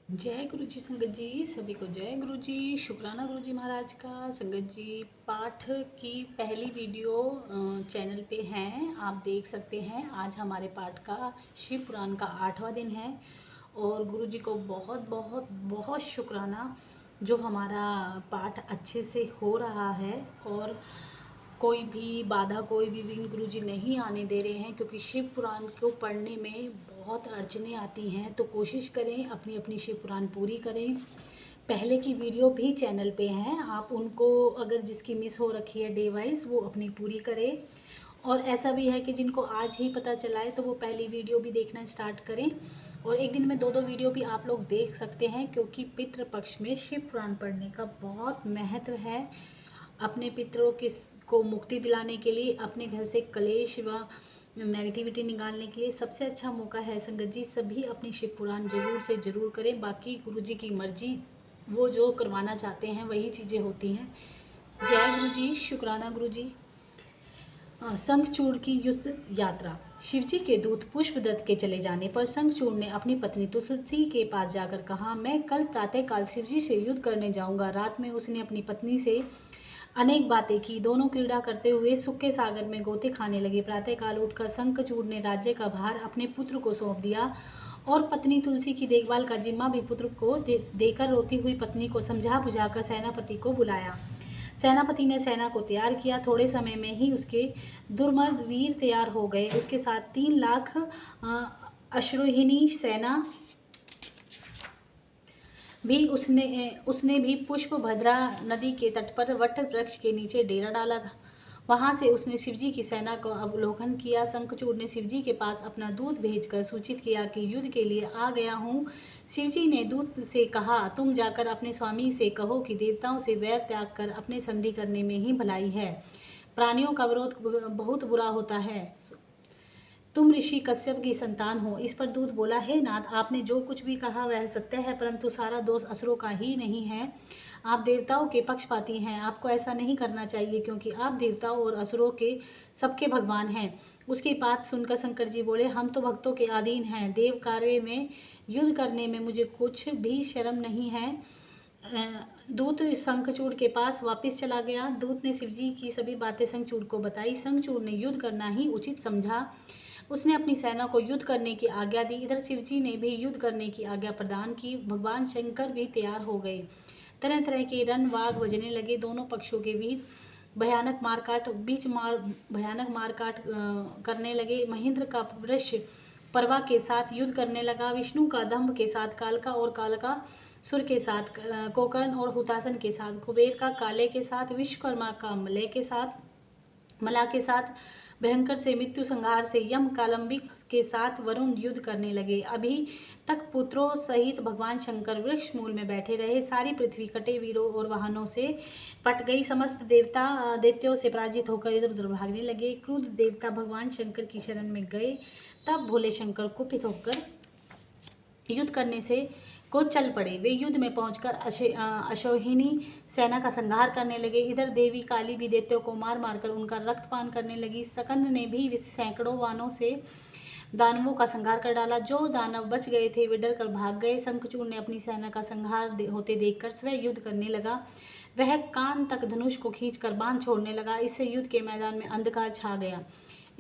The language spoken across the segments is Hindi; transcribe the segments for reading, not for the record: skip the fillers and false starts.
जय गुरु जी संगत जी, सभी को जय गुरु जी। शुक्राना गुरु जी महाराज का। संगत जी, पाठ की पहली वीडियो चैनल पे हैं, आप देख सकते हैं। आज हमारे पाठ का शिव पुराण का 8वां दिन है और गुरु जी को बहुत बहुत बहुत शुक्राना जो हमारा पाठ अच्छे से हो रहा है और कोई भी बाधा, कोई भी विघ्न गुरु जी नहीं आने दे रहे हैं, क्योंकि शिव पुराण को पढ़ने में बहुत अड़चनें आती हैं। तो कोशिश करें अपनी अपनी शिव पुराण पूरी करें। पहले की वीडियो भी चैनल पे हैं, आप उनको अगर जिसकी मिस हो रखी है डे वाइज वो अपनी पूरी करें। और ऐसा भी है कि जिनको आज ही पता चला है तो वो पहली वीडियो भी देखना स्टार्ट करें। और एक दिन में दो दो वीडियो भी आप लोग देख सकते हैं, क्योंकि पितृपक्ष में शिव पुराण पढ़ने का बहुत महत्व है। अपने पितरों के को मुक्ति दिलाने के लिए, अपने घर से कलेश व नेगेटिविटी निकालने के लिए सबसे अच्छा मौका है। संगत जी, सभी अपनी शिव पुराण जरूर से ज़रूर करें। बाकी गुरु जी की मर्जी, वो जो करवाना चाहते हैं वही चीज़ें होती हैं। जय गुरु जी, शुक्राना गुरु जी। शंखचूड़ की युद्ध यात्रा। शिवजी के दूत पुष्पदत्त के चले जाने पर शंखचूड़ ने अपनी पत्नी तुलसी के पास जाकर कहा, मैं कल प्रातःकाल शिवजी से युद्ध करने जाऊंगा। रात में उसने अपनी पत्नी से अनेक बातें की। दोनों क्रीड़ा करते हुए सुख के सागर में गोते खाने लगे। प्रातःकाल उठकर शंखचूड़ ने राज्य का भार अपने पुत्र को सौंप दिया और पत्नी तुलसी की देखभाल का जिम्मा भी पुत्र को देकर रोती हुई पत्नी को समझा बुझाकर सेनापति को बुलाया। सेनापति ने सेना को तैयार किया। थोड़े समय में ही उसके दुर्मद वीर तैयार हो गए। उसके साथ 3 लाख अश्वरोहिणी सेना भी उसने भी पुष्पभद्रा नदी के तट पर वट वृक्ष के नीचे डेरा डाला था। वहां से उसने शिवजी की सेना को अवलोकन किया। शंखचूड़ ने शिवजी के पास अपना दूत भेजकर सूचित किया कि युद्ध के लिए आ गया हूँ। शिवजी ने दूत से कहा, तुम जाकर अपने स्वामी से कहो कि देवताओं से वैर त्याग कर अपने संधि करने में ही भलाई है। प्राणियों का विरोध बहुत बुरा होता है। तुम ऋषि कश्यप की संतान हो। इस पर दूत बोला, हे नाथ, आपने जो कुछ भी कहा वह सत्य है, परंतु सारा दोष असुरों का ही नहीं है। आप देवताओं के पक्षपाती हैं। आपको ऐसा नहीं करना चाहिए, क्योंकि आप देवताओं और असुरों के सबके भगवान हैं। उसकी बात सुनकर शंकर जी बोले, हम तो भक्तों के अधीन हैं। देव कार्य में युद्ध करने में मुझे कुछ भी शर्म नहीं है। दूत शंखचूड़ के पास वापस चला गया। दूत ने शिवजी की सभी बातें शंखचूड़ को बताई। शंखचूड़ ने युद्ध करना ही उचित समझा। उसने अपनी सेना को युद्ध करने की आज्ञा दी। इधर शिवजी ने भी युद्ध करने की आज्ञा प्रदान की। भगवान शंकर भी तैयार हो गए। तरह तरह के रण वाग बजने लगे। दोनों पक्षों के बीच भयानक मारकाट करने लगे। महेंद्र का वृष परवा के साथ युद्ध करने लगा। विष्णु का दंभ के साथ कालका और कालका सुर के साथ कोकर्ण और हुतासन के साथ कुबेर का काले के साथ, विश्वकर्मा का मलय के साथ, मला के साथ, भयंकर से मृत्यु संहार से यम कालंबिक के साथ वरुण युद्ध करने लगे। अभी तक पुत्रों सहित भगवान शंकर वृक्ष मूल में बैठे रहे। सारी पृथ्वी कटे वीरों और वाहनों से पट गई। समस्त दैत्यों से पराजित होकर इधर उधर भागने लगे। क्रुद्ध देवता भगवान शंकर की शरण में गए। तब भोले शंकर कुपित होकर युद्ध करने से को चल पड़े। वे युद्ध में पहुंचकर अशोहिनी सेना का संहार करने लगे। इधर देवी काली भी दैत्यों को मार मारकर उनका रक्तपान करने लगी। सकंद ने भी सैकड़ों वानों से दानवों का संहार कर डाला। जो दानव बच गए थे वे डर कर भाग गए। शंखचूड़ ने अपनी सेना का संहार होते देखकर स्वयं युद्ध करने लगा। वह कान तक धनुष को खींचकर बाण छोड़ने लगा। इससे युद्ध के मैदान में अंधकार छा गया।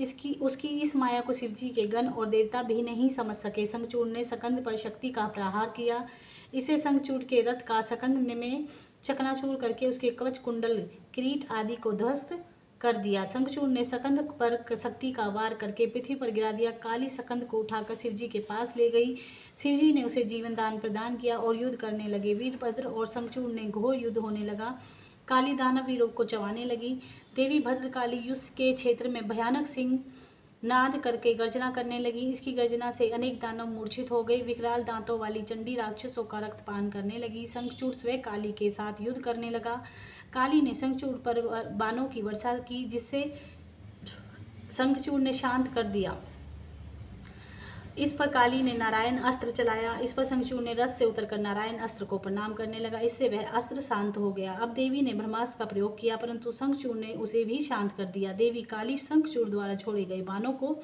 उसकी इस माया को शिवजी के गण और देवता भी नहीं समझ सके। शंखचूड़ ने सकंद पर शक्ति का प्रहार किया। इससे शंखचूड़ के रथ का सकंद में चकनाचूर करके उसके कवच कुंडल किरीट आदि को ध्वस्त कर दिया। शंखचूड़ ने सकंद पर शक्ति का वार करके पृथ्वी पर गिरा दिया। काली सकंद को उठाकर शिवजी के पास ले गई। शिवजी ने उसे जीवन दान प्रदान किया और युद्ध करने लगे। वीरभद्र और शंखचूड़ ने घोर युद्ध होने लगा। काली दानव वीरों को चबाने लगी। देवी भद्रकाली युद्ध के क्षेत्र में भयानक सिंह नाद करके गर्जना करने लगी। इसकी गर्जना से अनेक दानव मूर्छित हो गए। विकराल दांतों वाली चंडी राक्षसों का रक्तपान करने लगी। शंखचूड़ स्वयं काली के साथ युद्ध करने लगा। काली ने शंखचूड़ पर बाणों की वर्षा की, जिससे शंखचूड़ ने शांत कर दिया। इस पर काली ने नारायण अस्त्र चलाया। इस पर शंखचूड़ ने रथ से उतरकर नारायण अस्त्र को प्रणाम करने लगा। इससे वह अस्त्र शांत हो गया। अब देवी ने ब्रह्मास्त्र का प्रयोग किया, परंतु शंखचूड़ ने उसे भी शांत कर दिया। देवी काली शंखचूड़ द्वारा छोड़े गए बाणों को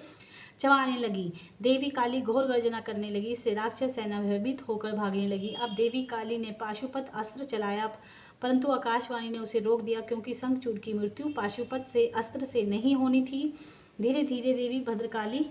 चबाने लगी। देवी काली घोर गर्जना करने लगी। इससे राक्षस सेना भयभीत होकर भागने लगी। अब देवी काली ने पाशुपत अस्त्र चलाया, परंतु आकाशवाणी ने उसे रोक दिया, क्योंकि शंखचूड़ की मृत्यु पाशुपत से अस्त्र से नहीं होनी थी। धीरे धीरे देवी भद्रकाली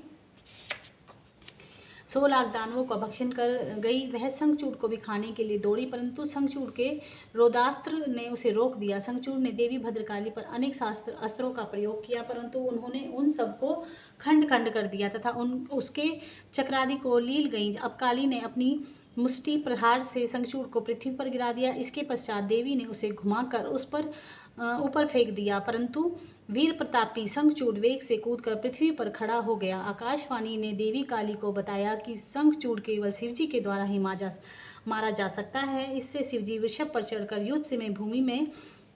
100 लाख दानवों का भक्षण कर गई। वह शंखचूड़ को भी खाने के लिए दौड़ी, परंतु शंखचूड़ के रोदास्त्र ने उसे रोक दिया। शंखचूड़ ने देवी भद्रकाली पर अनेक अस्त्रों का प्रयोग किया, परंतु उन्होंने उन सबको खंड खंड कर दिया तथा उसके चक्रादि को लील गई। अब काली ने अपनी मुष्टि प्रहार से शंखचूड़ को पृथ्वी पर गिरा दिया। इसके पश्चात देवी ने उसे घुमाकर उस पर ऊपर फेंक दिया, परंतु वीर प्रतापी शंखचूड़ वेग से कूदकर पृथ्वी पर खड़ा हो गया। आकाशवाणी ने देवी काली को बताया कि शंखचूड़ केवल शिवजी के द्वारा ही मारा जा सकता है। इससे शिवजी वृषभ पर चढ़कर युद्ध में भूमि में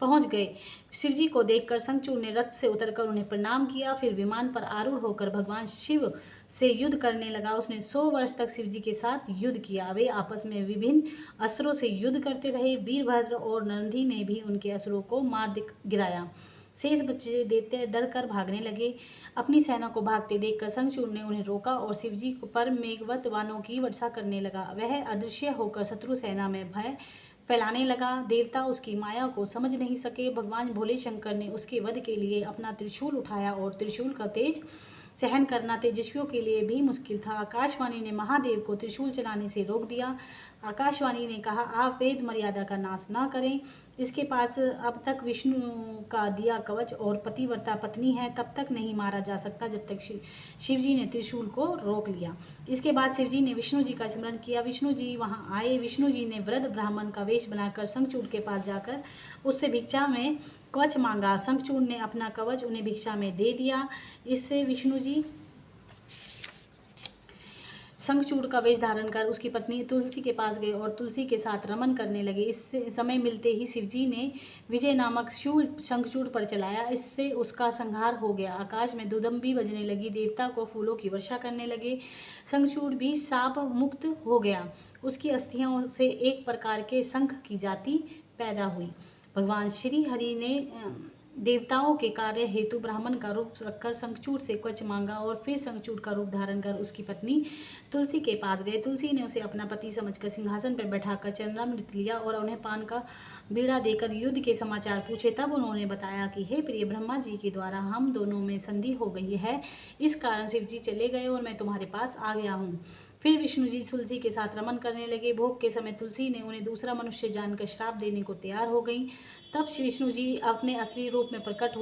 पहुंच गए। शिवजी को देखकर शंखचूड़ ने रथ से उतरकर उन्हें प्रणाम किया। फिर विमान पर आरूढ़ होकर भगवान शिव से युद्ध करने लगा। उसने 100 वर्ष तक शिवजी के साथ युद्ध किया। वे आपस में विभिन्न अस्त्रों से युद्ध करते रहे। वीरभद्र और नंदी ने भी उनके अस्त्रों को मार गिराया। शेष बच्चे दैत्य डर कर भागने लगे। अपनी सेना को भागते देखकर शंखचूड़ ने उन्हें रोका और शिवजी पर मेघवत बाणों की वर्षा करने लगा। वह अदृश्य होकर शत्रु सेना में भय फैलाने लगा। देवता उसकी माया को समझ नहीं सके। भगवान भोले शंकर ने उसके वध के लिए अपना त्रिशूल उठाया और त्रिशूल का तेज सहन करना तेजस्वियों के लिए भी मुश्किल था। आकाशवाणी ने महादेव को त्रिशूल चलाने से रोक दिया। आकाशवाणी ने कहा, आप वेद मर्यादा का नाश न करें। इसके पास अब तक विष्णु का दिया कवच और पतिव्रता पत्नी है, तब तक नहीं मारा जा सकता जब तक शिवजी ने त्रिशूल को रोक लिया। इसके बाद शिवजी ने विष्णु जी का स्मरण किया। विष्णु जी वहां आए। विष्णु जी ने वृद्ध ब्राह्मण का वेश बनाकर शंखचूड़ के पास जाकर उससे भिक्षा में कवच मांगा। शंखचूड़ ने अपना कवच उन्हें भिक्षा में दे दिया। इससे विष्णु जी शंखचूड़ का वेश धारण कर उसकी पत्नी तुलसी के पास गए और तुलसी के साथ रमन करने लगे। इस समय मिलते ही शिवजी ने विजय नामक शूल शंखचूड़ पर चलाया। इससे उसका संहार हो गया। आकाश में दुदंबी बजने लगी। देवता को फूलों की वर्षा करने लगे। शंखचूड़ भी शाप मुक्त हो गया। उसकी अस्थियों से एक प्रकार के शंख की जाति पैदा हुई। भगवान श्री हरि ने देवताओं के कार्य हेतु ब्राह्मण का रूप रखकर शंखचूड़ से कवच मांगा और फिर शंखचूड़ का रूप धारण कर उसकी पत्नी तुलसी के पास गए। तुलसी ने उसे अपना पति समझकर सिंहासन पर बैठाकर चरणामृत लिया और उन्हें पान का बीड़ा देकर युद्ध के समाचार पूछे। तब उन्होंने बताया कि हे प्रिय, ब्रह्मा जी के द्वारा हम दोनों में संधि हो गई है। इस कारण शिवजी चले गए और मैं तुम्हारे पास आ गया हूँ। फिर विष्णु जी तुलसी के साथ रमन करने लगे। भोग के समय तुलसी ने उन्हें दूसरा मनुष्य जानकर श्राप देने को तैयार हो गई। तब विष्णु जी अपने असली रूप में प्रकट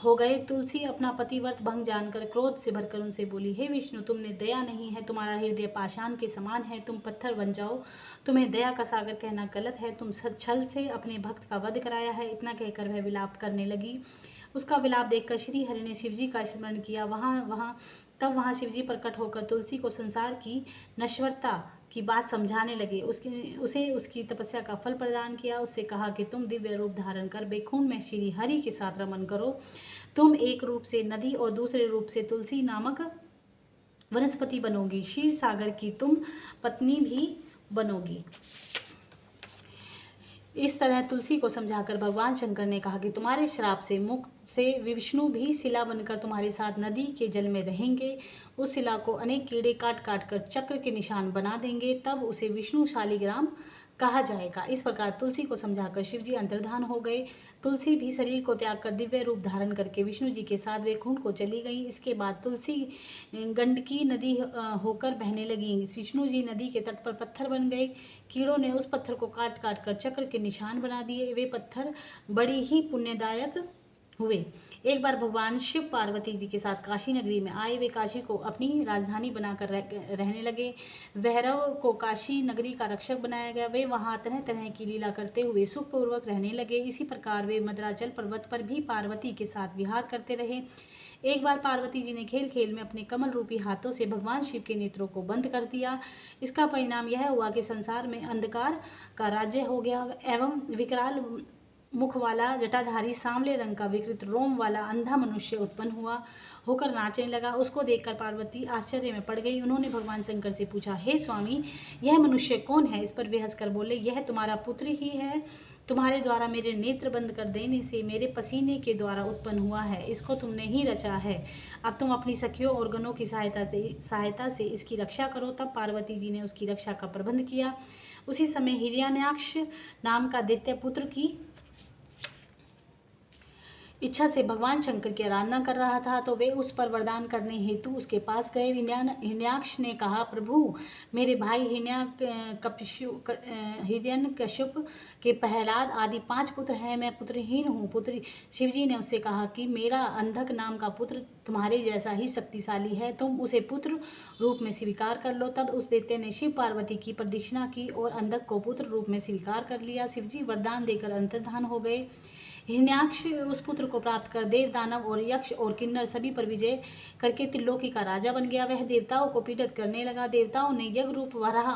हो गए। तुलसी अपना पतिव्रत भंग जानकर क्रोध से भरकर उनसे बोली, हे विष्णु, तुमने दया नहीं है, तुम्हारा हृदय पाषाण के समान है, तुम पत्थर बन जाओ। तुम्हें दया का सागर कहना गलत है। तुम छल से अपने भक्त का वध कराया है। इतना कहकर वह विलाप करने लगी। उसका विलाप देखकर श्री हरि ने शिवजी का स्मरण किया। तब वहाँ शिवजी प्रकट होकर तुलसी को संसार की नश्वरता की बात समझाने लगे। उसे उसकी तपस्या का फल प्रदान किया। उससे कहा कि तुम दिव्य रूप धारण कर बैकुंठ में श्री हरि के साथ रमन करो। तुम एक रूप से नदी और दूसरे रूप से तुलसी नामक वनस्पति बनोगी। क्षीर सागर की तुम पत्नी भी बनोगी। इस तरह तुलसी को समझाकर भगवान शंकर ने कहा कि तुम्हारे श्राप से मुक्त से विष्णु भी शिला बनकर तुम्हारे साथ नदी के जल में रहेंगे। उस शिला को अनेक कीड़े काट काट कर चक्र के निशान बना देंगे। तब उसे विष्णु शालिग्राम कहा जाएगा। इस प्रकार तुलसी को समझाकर शिवजी अंतर्धान हो गए। तुलसी भी शरीर को त्याग कर दिव्य रूप धारण करके विष्णु जी के साथ वैकुंठ को चली गई। इसके बाद तुलसी गंडकी नदी होकर बहने लगी। विष्णु जी नदी के तट पर पत्थर बन गए। कीड़ों ने उस पत्थर को काट काट कर चक्र के निशान बना दिए। वे पत्थर बड़ी ही पुण्यदायक हुए। एक बार भगवान शिव पार्वती जी के साथ काशी नगरी में आए। वे काशी को अपनी राजधानी बनाकर रहने लगे। भैरव को काशी नगरी का रक्षक बनाया गया। वे वहां तरह तरह की लीला करते हुए सुखपूर्वक रहने लगे। इसी प्रकार वे मद्राचल पर्वत पर भी पार्वती के साथ विहार करते रहे। एक बार पार्वती जी ने खेल खेल में अपने कमल रूपी हाथों से भगवान शिव के नेत्रों को बंद कर दिया। इसका परिणाम यह हुआ कि संसार में अंधकार का राज्य हो गया एवं विकराल मुख वाला जटाधारी सांवले रंग का विकृत रोम वाला अंधा मनुष्य उत्पन्न हुआ होकर नाचने लगा। उसको देखकर पार्वती आश्चर्य में पड़ गई। उन्होंने भगवान शंकर से पूछा, हे स्वामी, यह मनुष्य कौन है? इस पर वे हंसकर बोले, यह तुम्हारा पुत्र ही है। तुम्हारे द्वारा मेरे नेत्र बंद कर देने से मेरे पसीने के द्वारा उत्पन्न हुआ है। इसको तुमने ही रचा है। अब तुम अपनी सखियों और गणों की सहायता से इसकी रक्षा करो। तब पार्वती जी ने उसकी रक्षा का प्रबंध किया। उसी समय हिरण्याक्ष नाम का दैत्य पुत्र की इच्छा से भगवान शंकर की आराधना कर रहा था, तो वे उस पर वरदान करने हेतु उसके पास गए। हिरण्याक्ष ने कहा, प्रभु, मेरे भाई हिरण्यकश्यप के प्रहलाद आदि 5 पुत्र हैं। मैं पुत्रहीन हूँ। पुत्री शिवजी ने उससे कहा कि मेरा अंधक नाम का पुत्र तुम्हारे जैसा ही शक्तिशाली है। तुम उसे पुत्र रूप में स्वीकार कर लो। तब उस दैत्य ने शिव पार्वती की प्रदक्षिणा की और अंधक को पुत्र रूप में स्वीकार कर लिया। शिवजी वरदान देकर अंतर्धान हो गए। हिरण्याक्ष उस पुत्र को प्राप्त कर देव, दानव और यक्ष और किन्नर सभी पर विजय करके त्रिलोकी का राजा बन गया। वह देवताओं को पीड़ित करने लगा। देवताओं ने यज्ञ रूप वराह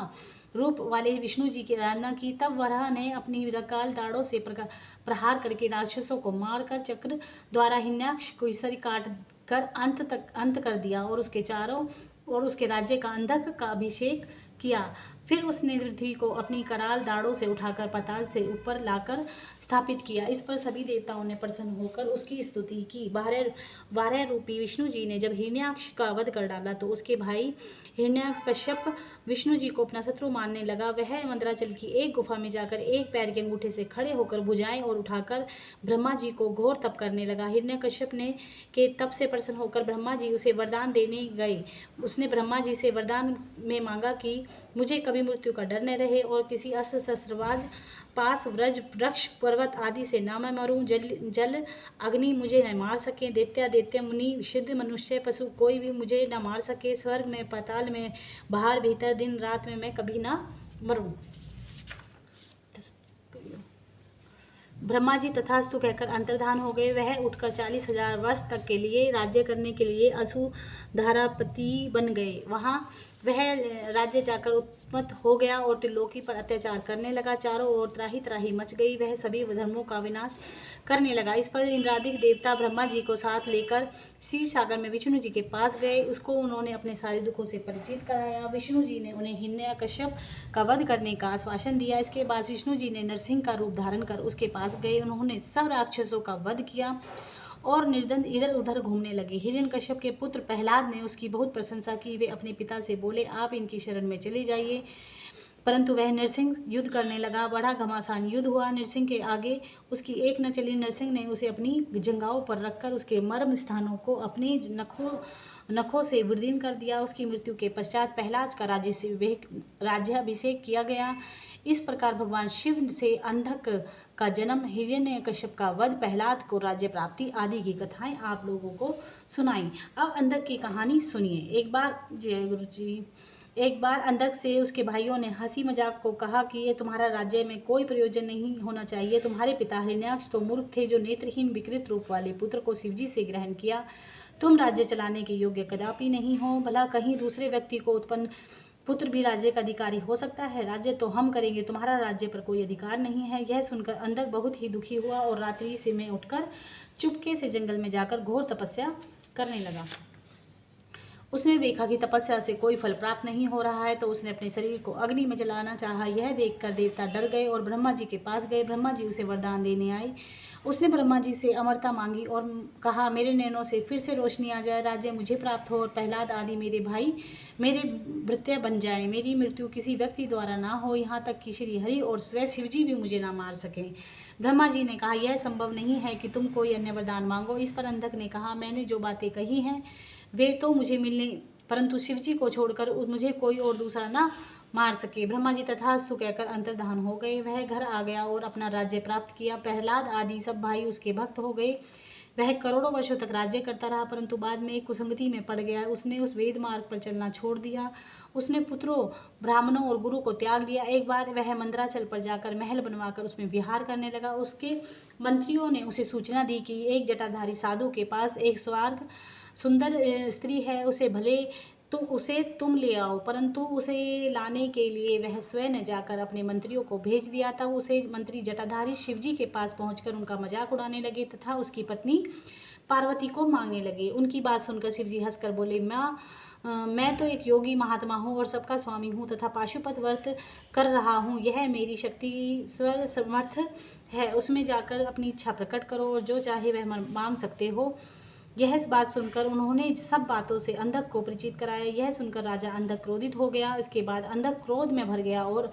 रूप वाले विष्णु जी की आराधना की। तब वराह ने अपनी विकराल दाढ़ों से प्रहार करके राक्षसों को मारकर चक्र द्वारा हिरण्याक्ष को शरीर काट कर अंत कर दिया और उसके राज्य का अंधक का अभिषेक किया। फिर उसने पृथ्वी को अपनी कराल दाढ़ों से उठाकर पाताल से ऊपर लाकर स्थापित किया। इस पर सभी देवताओं ने प्रसन्न होकर उसकी स्तुति की। वारह रूपी विष्णु जी ने जब हिरण्याक्ष का वध कर डाला तो उसके भाई हिरण्यकश्यप विष्णु जी को अपना शत्रु मानने लगा। वह मंदराचल की एक गुफा में जाकर एक पैर के अंगूठे से खड़े होकर भुजाएं और उठाकर ब्रह्मा जी को घोर तप करने लगा। हिरण्यकश्यप ने के तप से प्रसन्न होकर ब्रह्मा जी उसे वरदान देने गए। उसने ब्रह्मा जी से वरदान में मांगा कि मुझे कभी मृत्यु का डर न रहे और किसी अस्त्र शस्त्रवाज पास व्रज वृक्ष पर्वत आदि से न मैं मरूं। जल अग्नि मुझे न मार सके। दैत्य मुनि सिद्ध मनुष्य पशु कोई भी मुझे न मार सके। स्वर्ग में पाताल में बाहर भीतर दिन रात में मैं कभी ना मरूं। ब्रह्मा जी तथास्तु कहकर अंतर्धान हो गए। वह उठकर 40,000 वर्ष तक के लिए राज्य करने के लिए असुधारापति बन गए। वहाँ वह राज्य जाकर उत्पन्न हो गया और त्रिलोकी पर अत्याचार करने लगा। चारों ओर त्राही त्राही मच गई। वह सभी धर्मों का विनाश करने लगा। इस पर इंद्रादिक देवता ब्रह्मा जी को साथ लेकर क्षीर सागर में विष्णु जी के पास गए। उसको उन्होंने अपने सारे दुखों से परिचित कराया। विष्णु जी ने उन्हें हिरण्यकश्यप का वध करने का आश्वासन दिया। इसके बाद विष्णु जी ने नरसिंह का रूप धारण कर उसके पास गए। उन्होंने सब राक्षसों का वध किया और निर्धन इधर उधर घूमने लगे। हिरण्यकश्यप के पुत्र प्रहलाद ने उसकी बहुत प्रशंसा की। वे अपने पिता से बोले, आप इनकी शरण में चले जाइए। परंतु वह नरसिंह युद्ध करने लगा। बड़ा घमासान युद्ध हुआ। नरसिंह के आगे उसकी एक न चली। नरसिंह ने उसे अपनी जंघाओं पर रखकर उसके मर्म स्थानों को अपने नखों से विदीर्ण कर दिया। उसकी मृत्यु के पश्चात प्रहलाद का राज्याभिषेक किया गया। इस प्रकार भगवान शिव से अंधक का जन्म, हिरण्यकश्यप का वध, प्रहलाद को राज्य प्राप्ति आदि की कथाएं आप लोगों को सुनाई। अब अंधक की कहानी सुनिए। एक बार अंधक से उसके भाइयों ने हंसी मजाक को कहा कि ये तुम्हारा राज्य में कोई प्रयोजन नहीं होना चाहिए। तुम्हारे पिता हिरण्याक्ष तो मूर्ख थे जो नेत्रहीन विकृत रूप वाले पुत्र को शिवजी से ग्रहण किया। तुम राज्य चलाने के योग्य कदापि नहीं हो। भला कहीं दूसरे व्यक्ति को उत्पन्न पुत्र भी राज्य का अधिकारी हो सकता है। राज्य तो हम करेंगे, तुम्हारा राज्य पर कोई अधिकार नहीं है। यह सुनकर अंधक बहुत ही दुखी हुआ और रात्रि से में उठकर चुपके से जंगल में जाकर घोर तपस्या करने लगा। उसने देखा कि तपस्या से कोई फल प्राप्त नहीं हो रहा है, तो उसने अपने शरीर को अग्नि में जलाना चाहा। यह देखकर देवता डर गए और ब्रह्मा जी के पास गए। ब्रह्मा जी उसे वरदान देने आए। उसने ब्रह्मा जी से अमरता मांगी और कहा, मेरे नैनों से फिर से रोशनी आ जाए, राज्य मुझे प्राप्त हो और प्रहलाद आदि मेरे भाई मेरे भृत्य बन जाए। मेरी मृत्यु किसी व्यक्ति द्वारा ना हो, यहाँ तक कि श्री हरि और स्वयं शिवजी भी मुझे ना मार सकें। ब्रह्मा जी ने कहा, यह संभव नहीं है कि तुम कोई अन्य वरदान मांगो। इस पर अंधक ने कहा, मैंने जो बातें कही हैं वे तो मुझे मिलने, परंतु शिवजी को छोड़कर मुझे कोई और दूसरा ना मार सके। ब्रह्मा जी तथास्तु कहकर अंतर्धान हो गए। वह घर आ गया और अपना राज्य प्राप्त किया। प्रहलाद आदि सब भाई उसके भक्त हो गए। वह करोड़ों वर्षों तक राज्य करता रहा, परंतु बाद में एक कुसंगति में पड़ गया। उसने उस वेद मार्ग पर चलना छोड़ दिया। उसने पुत्रों, ब्राह्मणों और गुरु को त्याग दिया। एक बार वह मंदराचल पर जाकर महल बनवाकर उसमें विहार करने लगा। उसके मंत्रियों ने उसे सूचना दी कि एक जटाधारी साधु के पास एक सुंदर स्त्री है, उसे भले तो उसे तुम ले आओ। परंतु उसे लाने के लिए वह स्वयं जाकर अपने मंत्रियों को भेज दिया। तब उसे मंत्री जटाधारी शिवजी के पास पहुंचकर उनका मजाक उड़ाने लगे तथा उसकी पत्नी पार्वती को मांगने लगे। उनकी बात सुनकर शिवजी हंसकर बोले, मैं तो एक योगी महात्मा हूँ और सबका स्वामी हूँ तथा पाशुपत व्रत कर रहा हूँ। यह मेरी शक्ति स्वर समर्थ है, उसमें जाकर अपनी इच्छा प्रकट करो और जो चाहे वह मांग सकते हो। यह बात सुनकर उन्होंने सब बातों से अंधक को परिचित कराया। यह सुनकर राजा अंधक क्रोधित हो गया। इसके बाद अंधक क्रोध में भर गया और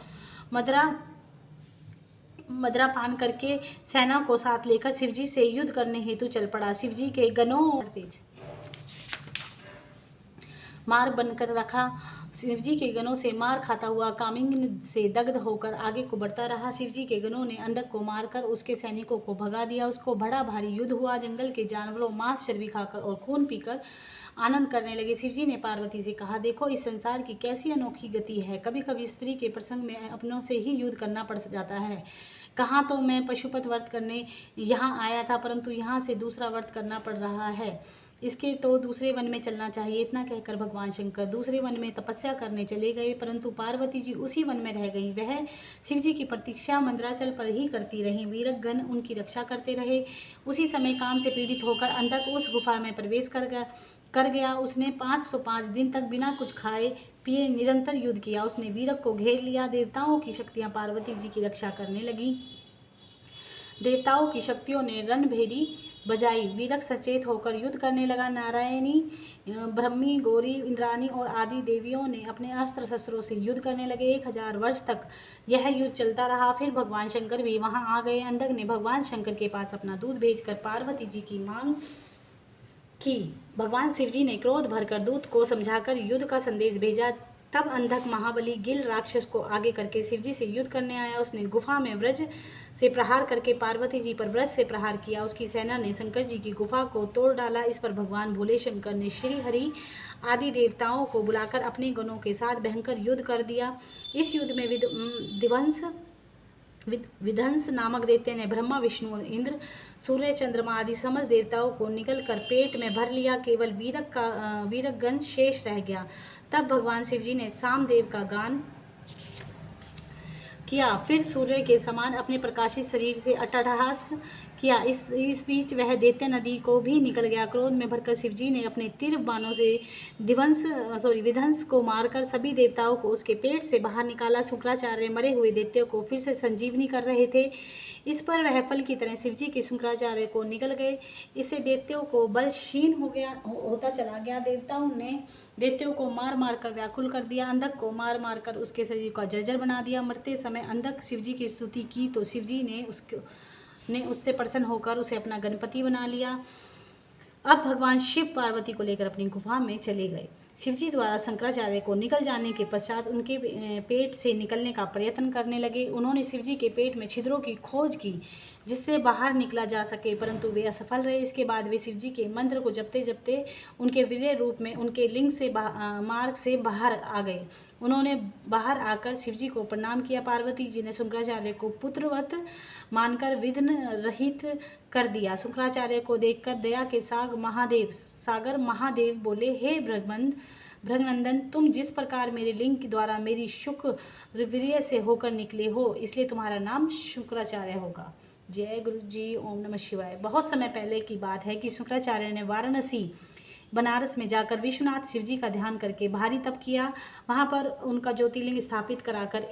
मदरा पान करके सेना को साथ लेकर शिवजी से युद्ध करने हेतु चल पड़ा। शिवजी के गनों मार्ग बनकर रखा। शिवजी के गनों से मार खाता हुआ कामिनी से दग्ध होकर आगे को बढ़ता रहा। शिवजी के गनों ने अंधक को मारकर उसके सैनिकों को भगा दिया। उसको बड़ा भारी युद्ध हुआ। जंगल के जानवरों मांस चर्बी खाकर और खून पीकर आनंद करने लगे। शिवजी ने पार्वती से कहा, देखो इस संसार की कैसी अनोखी गति है। कभी कभी स्त्री के प्रसंग में अपनों से ही युद्ध करना पड़ जाता है। कहाँ तो मैं पशुपत व्रत करने यहाँ आया था, परंतु यहाँ से दूसरा व्रत करना पड़ रहा है। इसके तो दूसरे वन में चलना चाहिए। इतना कहकर भगवान शंकर दूसरे वन में तपस्या करने चले गए, परंतु पार्वती जी उसी वन में रह गई। वह शिवजी की प्रतीक्षा मंदराचल पर ही करती रहीं। वीरगण उनकी रक्षा करते रहे। उसी समय काम से पीड़ित होकर अंधक उस गुफा में प्रवेश कर गया। उसने 505 दिन तक बिना कुछ खाए पिए निरंतर युद्ध किया। उसने वीरक को घेर लिया। देवताओं की शक्तियां पार्वती जी की रक्षा करने लगी। देवताओं की शक्तियों ने रणभेरी बजाई। वीरक सचेत होकर युद्ध करने लगा। नारायणी, ब्रह्मी, गौरी, इंद्राणी और आदि देवियों ने अपने अस्त्र शस्त्रों से युद्ध करने लगे। 1000 वर्ष तक यह युद्ध चलता रहा। फिर भगवान शंकर भी वहां आ गए। अंधक ने भगवान शंकर के पास अपना दूध भेजकर पार्वती जी की मांग की। भगवान शिवजी ने क्रोध भरकर दूत को समझाकर युद्ध का संदेश भेजा। तब अंधक महाबली गिल राक्षस को आगे करके शिवजी से युद्ध करने आया। उसने गुफा में व्रज से प्रहार करके पार्वती जी पर व्रज से प्रहार किया। उसकी सेना ने शंकर जी की गुफा को तोड़ डाला। इस पर भगवान भोले शंकर ने श्री हरि आदि देवताओं को बुलाकर अपने गणों के साथ भयंकर युद्ध कर दिया। इस युद्ध में विध्वंस नामक दैत्य ने ब्रह्मा, विष्णु, इंद्र, सूर्य, चंद्रमा आदि समस्त देवताओं को निकल कर पेट में भर लिया। केवल वीरकगण शेष रह गया। तब भगवान शिवजी ने सामदेव का गान किया। फिर सूर्य के समान अपने प्रकाशित शरीर से अट्टहास किया। इस बीच वह दैत्य नदी को भी निकल गया। क्रोध में भरकर शिवजी ने अपने तीर बाणों से विध्वंस को मारकर सभी देवताओं को उसके पेट से बाहर निकाला। शुक्राचार्य मरे हुए दैत्यों को फिर से संजीवनी कर रहे थे। इस पर वह फल की तरह शिवजी के शुक्राचार्य को निकल गए। इससे दैत्यों को बल क्षीण होता चला गया। देवताओं ने दैत्यों को मार मार कर व्याकुल कर दिया। अंधक को मार मार कर उसके शरीर को जर्जर बना दिया। मरते समय अंधक शिवजी की स्तुति की तो शिवजी ने उससे प्रसन्न होकर उसे अपना गणपति बना लिया। अब भगवान शिव पार्वती को लेकर अपनी गुफा में चले गए। शिवजी द्वारा शंकराचार्य को निकल जाने के पश्चात उनके पेट से निकलने का प्रयत्न करने लगे। उन्होंने शिवजी के पेट में छिद्रों की खोज की जिससे बाहर निकला जा सके, परंतु वे असफल रहे। इसके बाद वे शिवजी के मंत्र को जपते जपते उनके वीर्य रूप में उनके लिंग से मार्ग से बाहर आ गए। उन्होंने बाहर आकर शिवजी को प्रणाम किया। पार्वती जी ने शंकराचार्य को पुत्रवत मानकर विघ्न रहित कर दिया। शंकराचार्य को देखकर दया के सागर महादेव बोले, हे भृगनंदन, तुम जिस प्रकार मेरे लिंग के द्वारा मेरी शुक्र वीर्य से होकर निकले हो, इसलिए तुम्हारा नाम शुक्राचार्य होगा। जय गुरु जी। ओम नमः शिवाय। बहुत समय पहले की बात है कि शुक्राचार्य ने वाराणसी बनारस में जाकर विश्वनाथ शिवजी का ध्यान करके भारी तप किया। वहां पर उनका ज्योतिर्लिंग स्थापित कराकर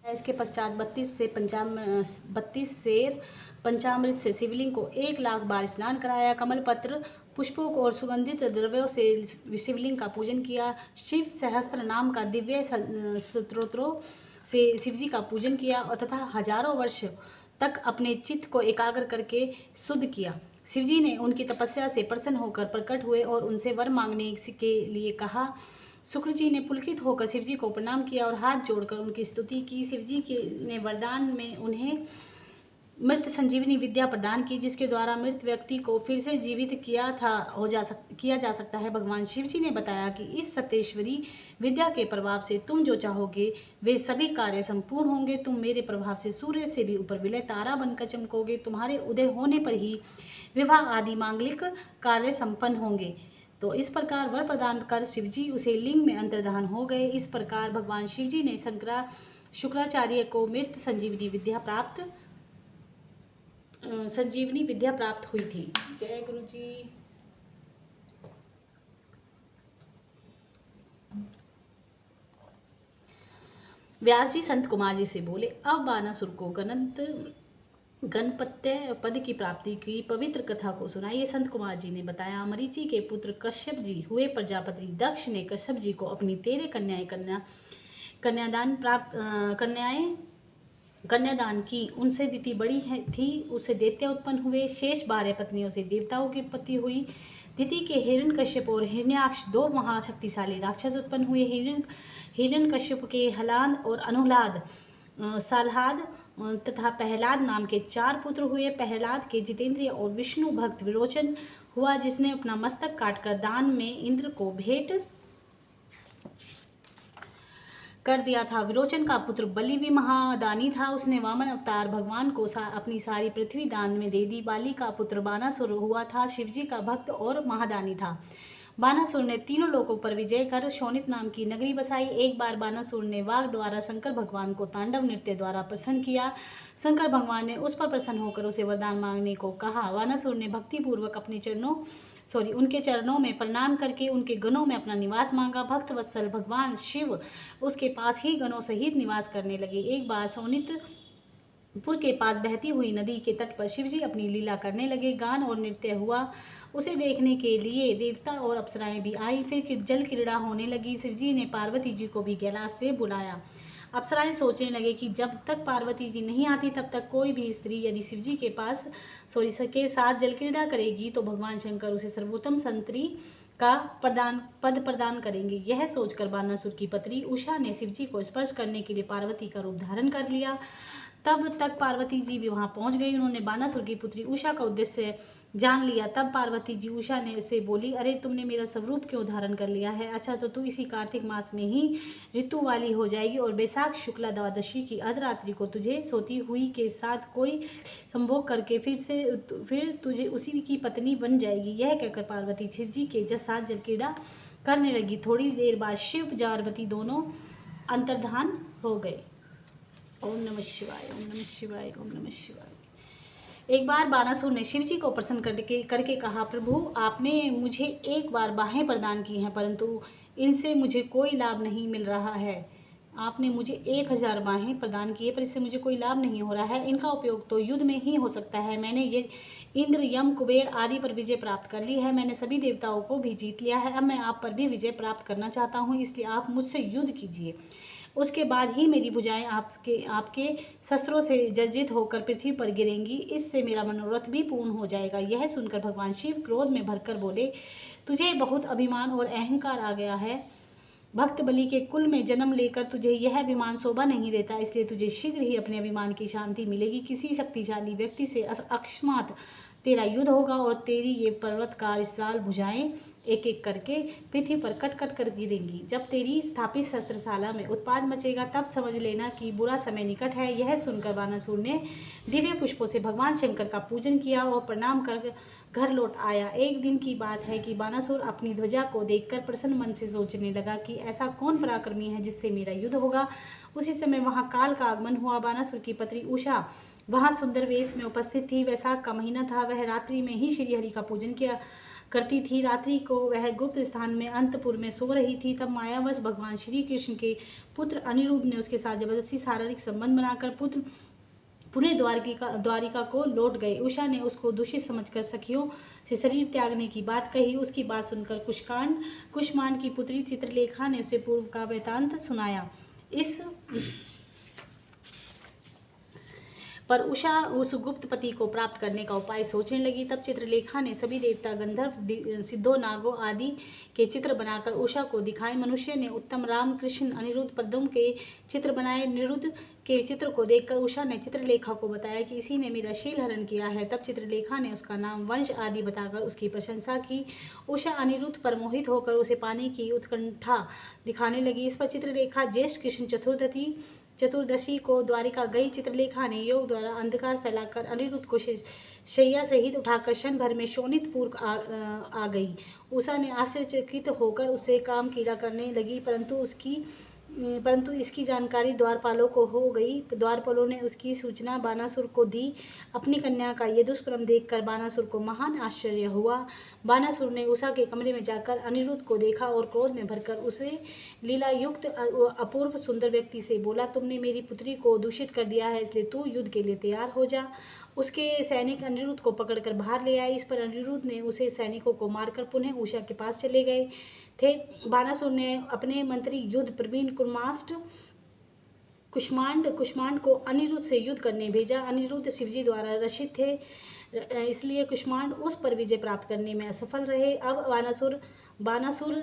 इसके पश्चात 32 शेर पंचामृत से शिवलिंग को 1 लाख बार स्नान कराया। कमल पत्र, पुष्पों और सुगंधित द्रव्यों से शिवलिंग का पूजन किया। शिव सहस्त्र नाम का दिव्य स्तोत्रों से शिवजी का पूजन किया और तथा हजारों वर्ष तक अपने चित्त को एकाग्र करके शुद्ध किया। शिवजी ने उनकी तपस्या से प्रसन्न होकर प्रकट हुए और उनसे वर मांगने के लिए कहा। शुक्र जी ने पुलकित होकर शिवजी को प्रणाम किया और हाथ जोड़कर उनकी स्तुति की। शिवजी ने वरदान में उन्हें मृत संजीवनी विद्या प्रदान की, जिसके द्वारा मृत व्यक्ति को फिर से जीवित किया जा सकता है। भगवान शिव जी ने बताया कि इस सतेश्वरी विद्या के प्रभाव से तुम जो चाहोगे वे सभी कार्य संपूर्ण होंगे। तुम मेरे प्रभाव से सूर्य से भी ऊपर विलय तारा बनकर चमकोगे। तुम्हारे उदय होने पर ही विवाह आदि मांगलिक कार्य संपन्न होंगे। तो इस प्रकार वर प्रदान कर शिवजी उसे लिंग में अंतर्धान हो गए। इस प्रकार भगवान शिवजी ने शुक्राचार्य को मृत संजीवनी विद्या प्राप्त हुई थी। जय गुरु जी। व्यास जी संत कुमार जी से बोले, अब बानासुर को गणपत्य पद की प्राप्ति की पवित्र कथा को सुनाइए। संत कुमार जी ने बताया, मरीचि के पुत्र कश्यप जी हुए प्रजापति दक्ष ने कश्यप जी को अपनी 13 कन्यादान की। उनसे दिति बड़ी थी, उससे दैत्य उत्पन्न हुए। शेष 12 पत्नियों से देवताओं की उत्पत्ति हुई। दिति के हिरण्यकश्यप और हिरण्याक्ष 2 महाशक्तिशाली राक्षस उत्पन्न हुए। हिरण्यकश्यप के हलाद और अनुलाद, साल्हाद तथा प्रहलाद नाम के 4 पुत्र हुए। प्रहलाद के जितेंद्रिय और विष्णु भक्त विरोचन हुआ, जिसने अपना मस्तक काटकर दान में इंद्र को भेंट कर दिया था। विरोचन का पुत्र बलि भी महादानी था। उसने वामन अवतार भगवान को अपनी सारी पृथ्वी दान में दे दी। बाली का पुत्र बानासुर हुआ था, शिवजी का भक्त और महादानी था। बानासुर ने तीनों लोकों पर विजय कर शोणित नाम की नगरी बसाई। एक बार बानासुर ने वाग द्वारा शंकर भगवान को तांडव नृत्य द्वारा प्रसन्न किया। शंकर भगवान ने उस पर प्रसन्न होकर उसे वरदान मांगने को कहा। बानासुर ने भक्तिपूर्वक उनके चरणों में प्रणाम करके उनके गणों में अपना निवास मांगा। भक्त वत्सल भगवान शिव उसके पास ही गणों सहित निवास करने लगे। एक बार सोनितपुर के पास बहती हुई नदी के तट पर शिवजी अपनी लीला करने लगे। गान और नृत्य हुआ। उसे देखने के लिए देवता और अप्सराएं भी आई। फिर जल क्रीड़ा होने लगी। शिवजी ने पार्वती जी को भी कैलाश से बुलाया। अप्सराएं सोचने लगे कि जब तक पार्वती जी नहीं आती तब तक कोई भी स्त्री यदि शिवजी के साथ जल क्रीड़ा करेगी तो भगवान शंकर उसे सर्वोत्तम संतरी का पद प्रदान करेंगे। यह सोचकर बानासुर की पत्नी उषा ने शिवजी को स्पर्श करने के लिए पार्वती का रूप धारण कर लिया। तब तक पार्वती जी भी वहां पहुंच गई। उन्होंने बानासुर की पुत्री उषा का उद्देश्य जान लिया। तब पार्वती जी उषा ने से बोली, अरे तुमने मेरा स्वरूप क्यों धारण कर लिया है? अच्छा, तो तू इसी कार्तिक मास में ही ऋतु वाली हो जाएगी और बैसाख शुक्ला द्वादशी की अर्धरात्रि को तुझे सोती हुई के साथ कोई संभोग करके फिर तुझे उसी की पत्नी बन जाएगी। यह कहकर पार्वती शिवजी के साथ जल क्रीड़ा करने लगी। थोड़ी देर बाद शिव पार्वती दोनों अंतर्धान हो गए। ओम नमः शिवाय, ओम नमः शिवाय, ओम नमः शिवाय। एक बार बानासुर ने शिवजी को प्रसन्न करके कहा, प्रभु आपने मुझे एक बार बाहें प्रदान की हैं, परंतु इनसे मुझे कोई लाभ नहीं मिल रहा है। आपने मुझे 1000 बाहें प्रदान की है, पर इससे मुझे कोई लाभ नहीं हो रहा है। इनका उपयोग तो युद्ध में ही हो सकता है। मैंने ये इंद्र, यम, कुबेर आदि पर विजय प्राप्त कर ली है। मैंने सभी देवताओं को भी जीत लिया है। अब मैं आप पर भी विजय प्राप्त करना चाहता हूँ, इसलिए आप मुझसे युद्ध कीजिए। उसके बाद ही मेरी भुजाएं आपके शस्त्रों से जर्जित होकर पृथ्वी पर गिरेंगी। इससे मेरा मनोरथ भी पूर्ण हो जाएगा। यह सुनकर भगवान शिव क्रोध में भरकर बोले, तुझे बहुत अभिमान और अहंकार आ गया है। भक्त बलि के कुल में जन्म लेकर तुझे यह अभिमान शोभा नहीं देता, इसलिए तुझे शीघ्र ही अपने अभिमान की शांति मिलेगी। किसी शक्तिशाली व्यक्ति से अकस्मात तेरा युद्ध होगा और तेरी ये पर्वतकार विशाल भुजाएं एक एक करके पृथ्वी पर कट कट कर गिरेंगी। जब तेरी स्थापित शस्त्रशाला में उत्पाद मचेगा तब समझ लेना कि बुरा समय निकट है। यह सुनकर बानासुर ने दिव्य पुष्पों से भगवान शंकर का पूजन किया और प्रणाम कर घर लौट आया। एक दिन की बात है कि बानासुर अपनी ध्वजा को देखकर प्रसन्न मन से सोचने लगा कि ऐसा कौन पराक्रमी है जिससे मेरा युद्ध होगा। उसी समय वहाँ काल का आगमन हुआ। बानासुर की पत्नी उषा वहाँ सुंदर वेश में उपस्थित थी। वैसाख का महीना था। वह रात्रि में ही श्री हरि का पूजन किया करती थी। रात्रि को वह गुप्त स्थान में अंतपुर में सो रही थी। तब मायावश भगवान श्री कृष्ण के पुत्र अनिरुद्ध ने उसके साथ जबरदस्ती शारीरिक संबंध बनाकर पुनः द्वारिका को लौट गए। उषा ने उसको दूषित समझकर सखियों से शरीर त्यागने की बात कही। उसकी बात सुनकर कुष्मान की पुत्री चित्रलेखा ने उसे पूर्व का वृतांत सुनाया। पर उषा उस गुप्त पति को प्राप्त करने का उपाय सोचने लगी। तब चित्रलेखा ने सभी देवता, गंधर्व, सिद्धों, नागों आदि के चित्र बनाकर उषा को दिखाए। मनुष्य ने उत्तम राम, कृष्ण, अनिरुद्ध, प्रद्युम्न के चित्र बनाए। निरुद्ध के चित्र को देखकर उषा ने चित्रलेखा को बताया कि इसी ने मेरा शील हरण किया है। तब चित्रलेखा ने उसका नाम, वंश आदि बताकर उसकी प्रशंसा की। उषा अनिरुद्ध पर मोहित होकर उसे पाने की उत्कंठा दिखाने लगी। इस पर चित्रलेखा ज्येष्ठ कृष्ण चतुर्दशी को द्वारिका गई। चित्रलेखा ने योग द्वारा अंधकार फैलाकर अनिरुद्ध को शैया सहित उठाकर क्षण भर में शोणितपुर आ गई। उषा ने आश्चर्यचकित होकर उससे काम कीड़ा करने लगी, परंतु इसकी जानकारी द्वारपालों को हो गई। द्वारपालों ने उसकी सूचना बानासुर को दी। अपनी कन्या का ये दुष्कर्म देखकर बानासुर को महान आश्चर्य हुआ। बानासुर ने उषा के कमरे में जाकर अनिरुद्ध को देखा और क्रोध में भरकर उसे लीलायुक्त अपूर्व सुंदर व्यक्ति से बोला, तुमने मेरी पुत्री को दूषित कर दिया है, इसलिए तू युद्ध के लिए तैयार हो जा। उसके सैनिक अनिरुद्ध को पकड़कर बाहर ले आए। इस पर अनिरुद्ध ने उसे सैनिकों को मारकर पुनः उषा के पास चले गए थे। बानासुर ने अपने मंत्री युद्ध प्रवीण कुष्मांड को अनिरुद्ध से युद्ध करने भेजा। अनिरुद्ध शिवजी द्वारा रचित थे, इसलिए कुष्मांड उस पर विजय प्राप्त करने में असफल रहे। अब बानासुर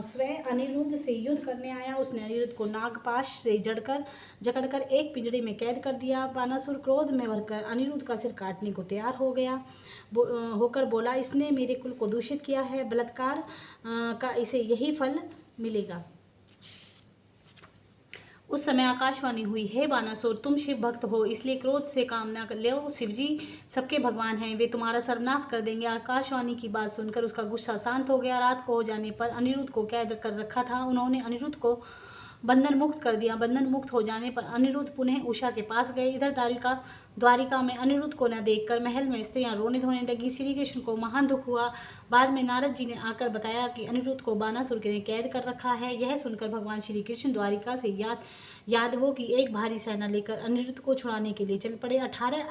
स्वयं अनिरुद्ध से युद्ध करने आया। उसने अनिरुद्ध को नागपाश से जकड़कर एक पिंजड़े में कैद कर दिया। बानासुर क्रोध में भरकर अनिरुद्ध का सिर काटने को तैयार हो गया होकर बोला, इसने मेरे कुल को दूषित किया है, बलात्कार का इसे यही फल मिलेगा। उस समय आकाशवाणी हुई, हे बानासुर, तुम शिव भक्त हो, इसलिए क्रोध से काम न कर लो। शिवजी सबके भगवान हैं, वे तुम्हारा सर्वनाश कर देंगे। आकाशवाणी की बात सुनकर उसका गुस्सा शांत हो गया। रात को हो जाने पर अनिरुद्ध को कैद कर रखा था, उन्होंने अनिरुद्ध को बंधन मुक्त कर दिया। बंधन मुक्त हो जाने पर अनिरुद्ध पुनः उषा के पास गए। इधर द्वारिका में अनिरुद्ध को न देखकर महल में स्त्रियां रोने धोने लगी। श्री कृष्ण को महान दुख हुआ। बाद में नारद जी ने आकर बताया कि अनिरुद्ध को बानासुर ने कैद कर रखा है। यह सुनकर भगवान श्री कृष्ण द्वारिका से यादवों की एक भारी सेना लेकर अनिरुद्ध को छुड़ाने के लिए चल पड़े। 18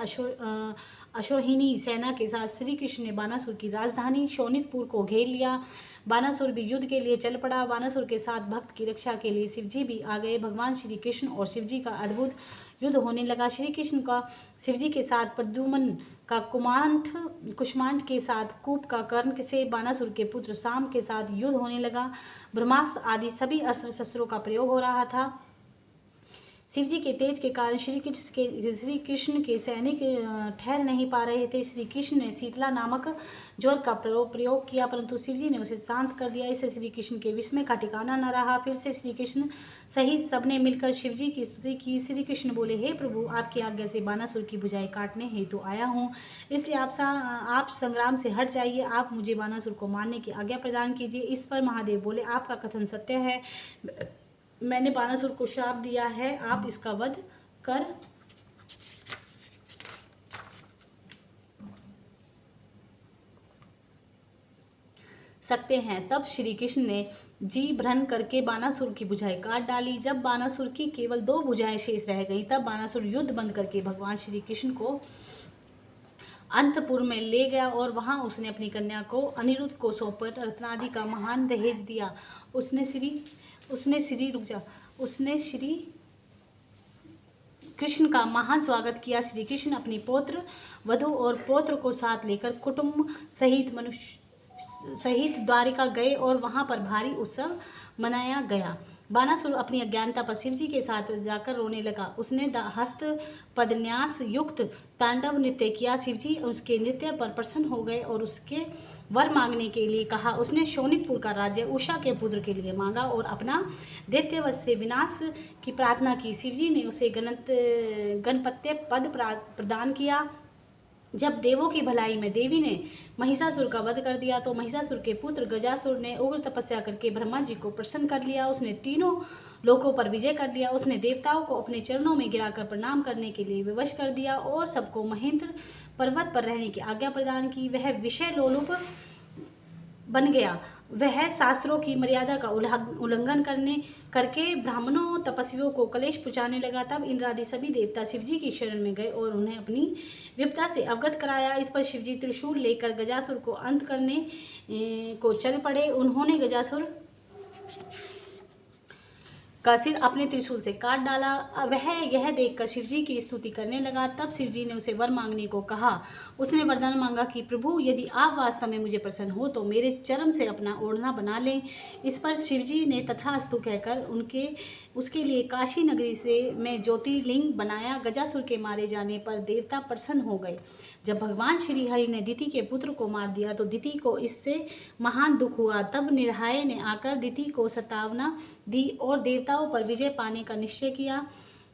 अश्वहिनी सेना के साथ श्री कृष्ण ने बानासुर की राजधानी शोणितपुर को घेर लिया। बानासुर भी युद्ध के लिए चल पड़ा। बानासुर के साथ भक्त की रक्षा के लिए शिवजी भी आ गए। भगवान श्री कृष्ण और शिवजी का अद्भुत युद्ध होने लगा। श्री कृष्ण का शिवजी के साथ, प्रद्युम्न का कुष्मांड के साथ, कूप का कर्ण से बानासुर के पुत्र साम के साथ युद्ध होने लगा। ब्रह्मास्त्र आदि सभी अस्त्र शस्त्रों का प्रयोग हो रहा था। शिवजी के तेज के कारण श्री कृष्ण के सैनिक ठहर नहीं पा रहे थे। श्री कृष्ण ने शीतला नामक ज्वर का प्रयोग किया, परंतु शिवजी ने उसे शांत कर दिया। इससे श्री कृष्ण के विस्मय का ठिकाना न रहा। फिर से श्री कृष्ण सहित सबने मिलकर शिवजी की स्तुति की। श्री कृष्ण बोले, हे प्रभु, आपकी आज्ञा से बानासुर की भुजाएं काटने हेतु आया हूँ, इसलिए आप संग्राम से हट जाइए। आप मुझे बानासुर को मारने की आज्ञा प्रदान कीजिए। इस पर महादेव बोले, आपका कथन सत्य है, मैंने बानासुर को श्राप दिया है, आप इसका वध कर सकते हैं। तब श्री कृष्ण ने जी भ्रन करके बानासुर की भुजाएं काट डाली। जब बानासुर की केवल 2 भुजाएं शेष रह गई, तब बानासुर युद्ध बंद करके भगवान श्री कृष्ण को अंतपुर में ले गया और वहां उसने अपनी कन्या को अनिरुद्ध को सौंपकर रत्नादि का महान दहेज दिया। उसने श्री कृष्ण का महान स्वागत किया। श्री कृष्ण अपनी पौत्र वधू और पौत्र को साथ लेकर कुटुंब सहित द्वारिका गए और वहां पर भारी उत्सव मनाया गया। बानासुर अपनी अज्ञानता पर शिवजी के साथ जाकर रोने लगा। उसने हस्त पदन्यास युक्त तांडव नृत्य किया। शिवजी उसके नृत्य पर प्रसन्न हो गए और उसके वर मांगने के लिए कहा। उसने शोणितपुर का राज्य उषा के पुत्र के लिए मांगा और अपना दैत्यवश से विनाश की प्रार्थना की। शिवजी ने उसे गणपत्य पद प्रदान किया। जब देवों की भलाई में देवी ने महिषासुर का वध कर दिया, तो महिषासुर के पुत्र गजासुर ने उग्र तपस्या करके ब्रह्मा जी को प्रसन्न कर लिया। उसने तीनों लोकों पर विजय कर लिया। उसने देवताओं को अपने चरणों में गिराकर प्रणाम करने के लिए विवश कर दिया और सबको महेंद्र पर्वत पर रहने की आज्ञा प्रदान की। वह विषय लोलुप बन गया। वह शास्त्रों की मर्यादा का उल्लंघन करके ब्राह्मणों तपस्वियों को कलेश पुचाने लगा। तब इंद्रादि सभी देवता शिवजी की शरण में गए और उन्हें अपनी विपदा से अवगत कराया। इस पर शिवजी त्रिशूल लेकर गजासुर को अंत करने को चल पड़े। उन्होंने का सिर अपने त्रिशूल से काट डाला। वह यह देखकर शिवजी की स्तुति करने लगा। तब शिवजी ने उसे वर मांगने को कहा। उसने वरदान मांगा कि प्रभु, यदि आप वास्तव में मुझे प्रसन्न हो तो मेरे चर्म से अपना ओढ़ना बना लें। इस पर शिवजी ने तथास्तु कहकर उसके लिए काशी नगरी से में ज्योतिर्लिंग बनाया। गजासुर के मारे जाने पर देवता प्रसन्न हो गए। जब भगवान श्री हरि ने दिति के पुत्र को मार दिया तो दिति को इससे महान दुख हुआ। तब निरहाय ने आकर दिति को सतावना दी और देवताओं पर विजय पाने का निश्चय किया।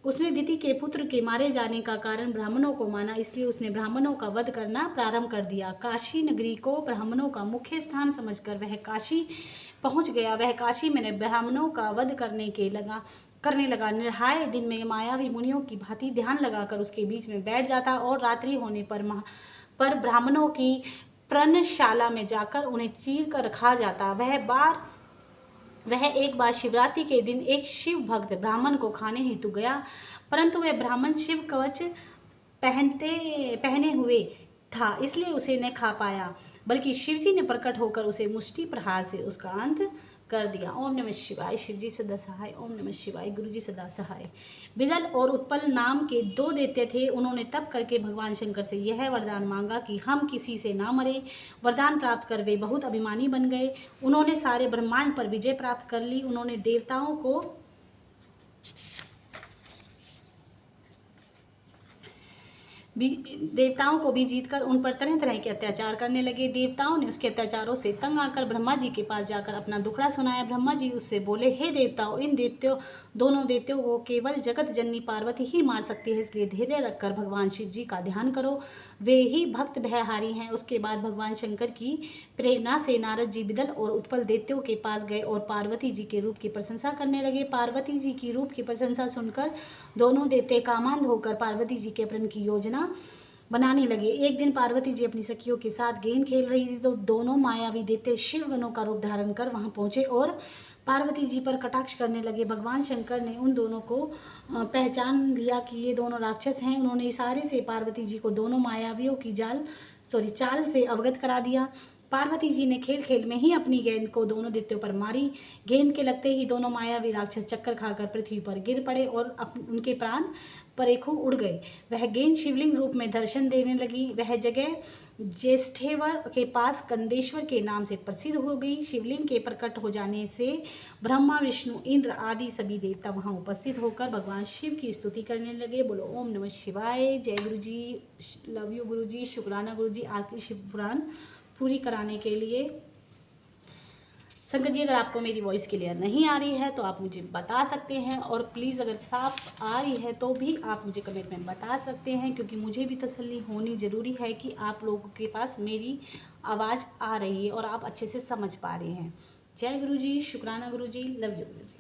उसने दिति के पुत्र के मारे जाने का कारण ब्राह्मणों को माना, इसलिए उसने ब्राह्मणों का वध करना प्रारंभ कर दिया। काशी नगरी को ब्राह्मणों का मुख्य स्थान समझकर वह काशी पहुंच गया। वह काशी में ब्राह्मणों का वध करने लगा। निरहाय दिन में मायावी मुनियों की भांति ध्यान लगाकर उसके बीच में बैठ जाता और रात्रि होने पर ब्राह्मणों की पर्णशाला में जाकर उन्हें चीर कर खा जाता। वह एक बार शिवरात्रि के दिन एक शिव भक्त ब्राह्मण को खाने हेतु गया, परंतु वह ब्राह्मण शिव कवच पहने हुए था, इसलिए उसे न खा पाया, बल्कि शिवजी ने प्रकट होकर उसे मुष्टि प्रहार से उसका अंत कर दिया। ओम नमः शिवाय। शिवजी सदा सहाय। ओम नमः शिवाय। गुरुजी सदा सहाय। बिदल और उत्पल नाम के 2 दैत्य थे। उन्होंने तप करके भगवान शंकर से यह वरदान मांगा कि हम किसी से ना मरे। वरदान प्राप्त कर वे बहुत अभिमानी बन गए। उन्होंने सारे ब्रह्मांड पर विजय प्राप्त कर ली। उन्होंने देवताओं को भी जीतकर उन पर तरह तरह के अत्याचार करने लगे। देवताओं ने उसके अत्याचारों से तंग आकर ब्रह्मा जी के पास जाकर अपना दुखड़ा सुनाया। ब्रह्मा जी उससे बोले, हे देवताओं, इन दोनों दैत्यों को केवल जगत जननी पार्वती ही मार सकती है, इसलिए धैर्य रखकर भगवान शिव जी का ध्यान करो, वे ही भक्त भयहारी हैं। उसके बाद भगवान शंकर की प्रेरणा से नारद जी बिदल और उत्पल दैत्यों के पास गए और पार्वती जी के रूप की प्रशंसा करने लगे। पार्वती जी की रूप की प्रशंसा सुनकर दोनों दैत्य कामांध होकर पार्वती जी के अपहरण की योजना बनाने लगे। एक दिन पार्वती जी अपनी सखियों के साथ गेंद खेल रही थी तो दोनों मायावी दैत्य शिवगणों का रूप धारण कर वहां पहुंचे और पार्वती जी पर कटाक्ष करने लगे। भगवान शंकर ने उन दोनों को पहचान लिया कि ये दोनों राक्षस हैं। उन्होंने इशारे से पार्वती जी को दोनों मायावियों की चाल से अवगत करा दिया। पार्वती जी ने खेल खेल में ही अपनी गेंद को दोनों दैत्यों पर मारी। गेंद के लगते ही दोनों मायावी राक्षस चक्कर खाकर पृथ्वी पर गिर पड़े और उनके प्राण परेखों उड़ गए। वह गेंद शिवलिंग रूप में दर्शन देने लगी। वह जगह ज्येष्ठेवर के पास कंदेश्वर के नाम से प्रसिद्ध हो गई। शिवलिंग के प्रकट हो जाने से ब्रह्मा, विष्णु, इंद्र आदि सभी देवता वहां उपस्थित होकर भगवान शिव की स्तुति करने लगे। बोलो ओम नमः शिवाय। जय गुरु जी। लव यू गुरु जी। शुक्राना गुरु जी आपकी शिव पुराण पूरी कराने के लिए। संगत जी, अगर आपको मेरी वॉइस क्लियर नहीं आ रही है तो आप मुझे बता सकते हैं, और प्लीज़ अगर साफ आ रही है तो भी आप मुझे कमेंट में बता सकते हैं, क्योंकि मुझे भी तसल्ली होनी ज़रूरी है कि आप लोगों के पास मेरी आवाज़ आ रही है और आप अच्छे से समझ पा रहे हैं। जय गुरु जी। शुक्राना गुरु जी। Love you Guru ji.